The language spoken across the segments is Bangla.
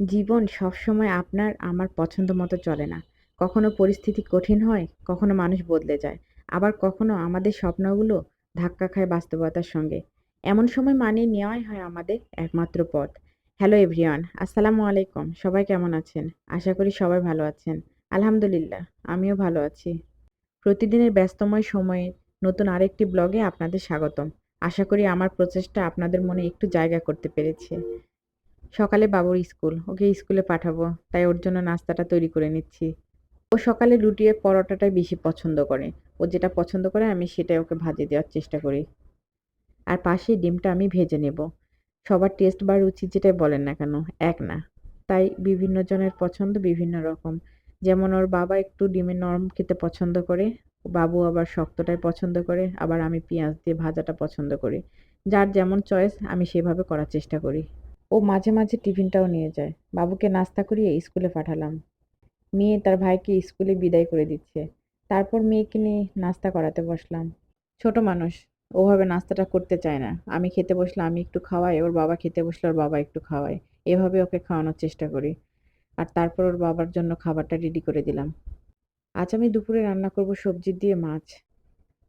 জীবন সবসময় আপনার আমার পছন্দ মতো চলে না। কখনো পরিস্থিতি কঠিন হয়, কখনো মানুষ বদলে যায়। আবার কখনো আমাদের স্বপ্নগুলো ধাক্কা খায় বাস্তবতার সঙ্গে। এমন সময় মানিয়ে নেওয়াই হয় আমাদের একমাত্র পথ। হ্যালো এভরিওয়ান, আসসালামু আলাইকুম। সবাই কেমন আছেন? আশা করি সবাই ভালো আছেন। আলহামদুলিল্লাহ, আমিও ভালো আছি। প্রতিদিনের ব্যস্তময় সময়ে নতুন আরেকটি ব্লগে আপনাদের স্বাগতম। আশা করি আমার প্রচেষ্টা আপনাদের মনে একটু জায়গা করতে পেরেছে। সকালে বাবুর স্কুল, ওকে স্কুলে পাঠাবো, তাই ওর জন্য নাস্তাটা তৈরি করে নিচ্ছি। ও সকালে রুটি আর পরোটাটাই বেশি পছন্দ করে। ও যেটা পছন্দ করে আমি সেটাই ওকে ভাজিয়ে দেওয়ার চেষ্টা করি। আর পাশে ডিমটা আমি ভেজে নেব। সবার টেস্ট বা রুচি যেটাই বলেন না কেন, এক না। তাই বিভিন্ন জনের পছন্দ বিভিন্ন রকম। যেমন ওর বাবা একটু ডিমের নরম খেতে পছন্দ করে, বাবু আবার শক্তটাই পছন্দ করে, আবার আমি পেঁয়াজ দিয়ে ভাজাটা পছন্দ করি। যার যেমন চয়েস আমি সেভাবে করার চেষ্টা করি। ও মাঝে মাঝে টিফিনটাও নিয়ে যায়। বাবুকে নাস্তা করিয়ে স্কুলে পাঠালাম। মেয়ে তার ভাইকে স্কুলে বিদায় করে দিচ্ছে। তারপর মেয়েকে নিয়ে নাস্তা করাতে বসলাম। ছোট মানুষ, ওভাবে নাস্তাটা করতে চায় না। আমি খেতে বসলে আমি একটু খাওয়াই, ওর বাবা খেতে বসলে ওর বাবা একটু খাওয়ায়। এভাবে ওকে খাওয়ানোর চেষ্টা করি। আর তারপর ওর বাবার জন্য খাবারটা রেডি করে দিলাম। আজ আমি দুপুরে রান্না করব সবজি দিয়ে মাছ।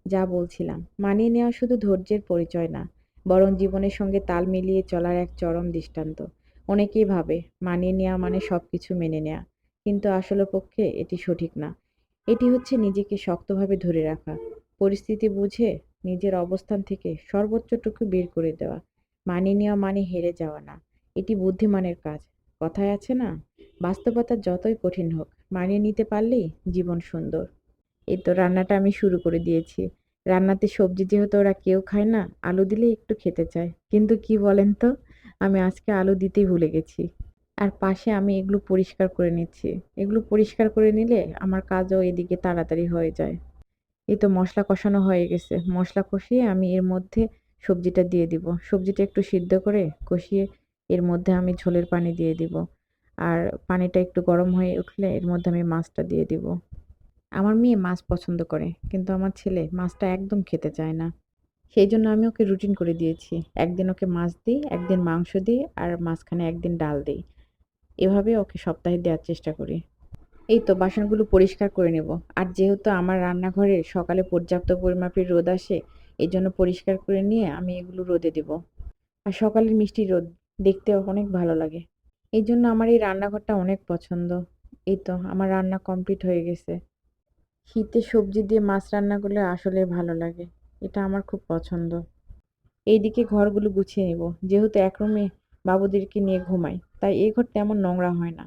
যা বলছিলাম, মানিয়ে নেওয়া শুধু ধৈর্যের পরিচয় না, বরং জীবনের সঙ্গে তাল মিলিয়ে চলার এক চরম দৃষ্টান্ত। অনেকেই ভাবে মানিয়ে নেওয়া মানে সবকিছু মেনে নেওয়া, কিন্তু আসলে পক্ষে এটি সঠিক না। এটি হচ্ছে নিজেকে শক্তভাবে ধরে রাখা, পরিস্থিতি বুঝে নিজের অবস্থান থেকে সর্বোচ্চটুকু বের করে দেওয়া। মানিয়ে নেওয়া মানে হেরে যাওয়া না, এটি বুদ্ধিমানের কাজ। কথায় আছে না, বাস্তবতা যতই কঠিন হোক, মানিয়ে নিতে পারলেই জীবন সুন্দর। এই তো রান্নাটা আমি শুরু করে দিয়েছি। রান্নাতে সবজি যেহেতু ওরা কেউ খায় না, আলু দিলেই একটু খেতে চায়। কিন্তু কি বলেন তো, আমি আজকে আলু দিতেই ভুলে গেছি। আর পাশে আমি এগুলো পরিষ্কার করে নিচ্ছি। এগুলো পরিষ্কার করে নিলে আমার কাজও এদিকে তাড়াতাড়ি হয়ে যায়। এই তো মসলা কষানো হয়ে গেছে। মসলা কষিয়ে আমি এর মধ্যে সবজিটা দিয়ে দিব। সবজিটা একটু সিদ্ধ করে কষিয়ে এর মধ্যে আমি ঝোলের পানি দিয়ে দিব। আর পানিটা একটু গরম হয়ে উঠলে এর মধ্যে আমি মাছটা দিয়ে দিব। আমার মেয়ে মাছ পছন্দ করে, কিন্তু আমার ছেলে মাছটা একদম খেতে চায় না। সেই জন্য আমি ওকে রুটিন করে দিয়েছি। একদিন ওকে মাছ দিই, একদিন মাংস দিই, আর মাঝখানে একদিন ডাল দিই। এভাবে ওকে সপ্তাহে দেওয়ার চেষ্টা করি। এই তো বাসনগুলো পরিষ্কার করে নেব। আর যেহেতু আমার রান্নাঘরে সকালে পর্যাপ্ত পরিমাপের রোদ আসে, এই জন্য পরিষ্কার করে নিয়ে আমি এগুলো রোদে দেব। আর সকালের মিষ্টি রোদ দেখতে অনেক ভালো লাগে। এই জন্য আমার এই রান্নাঘরটা অনেক পছন্দ। এই তো আমার রান্না কমপ্লিট হয়ে গেছে। শীতে সবজি দিয়ে মাছ রান্না করলে আসলে ভালো লাগে। এটা আমার খুব পছন্দ। এইদিকে ঘরগুলো গুছিয়ে নেব। যেহেতু এক রুমে বাবুদেরকে নিয়ে ঘুমাই, তাই এই ঘর তেমন নোংরা হয় না।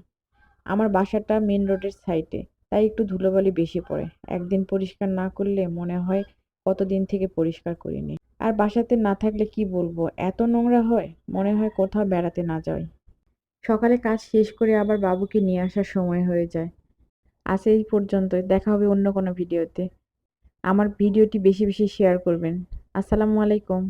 আমার বাসাটা মেন রোডের সাইডে, তাই একটু ধুলোবালি বেশি পড়ে। একদিন পরিষ্কার না করলে মনে হয় কতদিন থেকে পরিষ্কার করিনি। আর বাসাতে না থাকলে কি বলবো, এত নোংরা হয়, মনে হয় কোথাও বেড়াতে না যাই। সকালে কাজ শেষ করে আবার বাবুকে নিয়ে আসার সময় হয়ে যায়। আজ এই পর্যন্তই, দেখা হবে অন্য কোনো ভিডিওতে। আমার ভিডিওটি বেশি বেশি শেয়ার করবেন। আসসালামু আলাইকুম।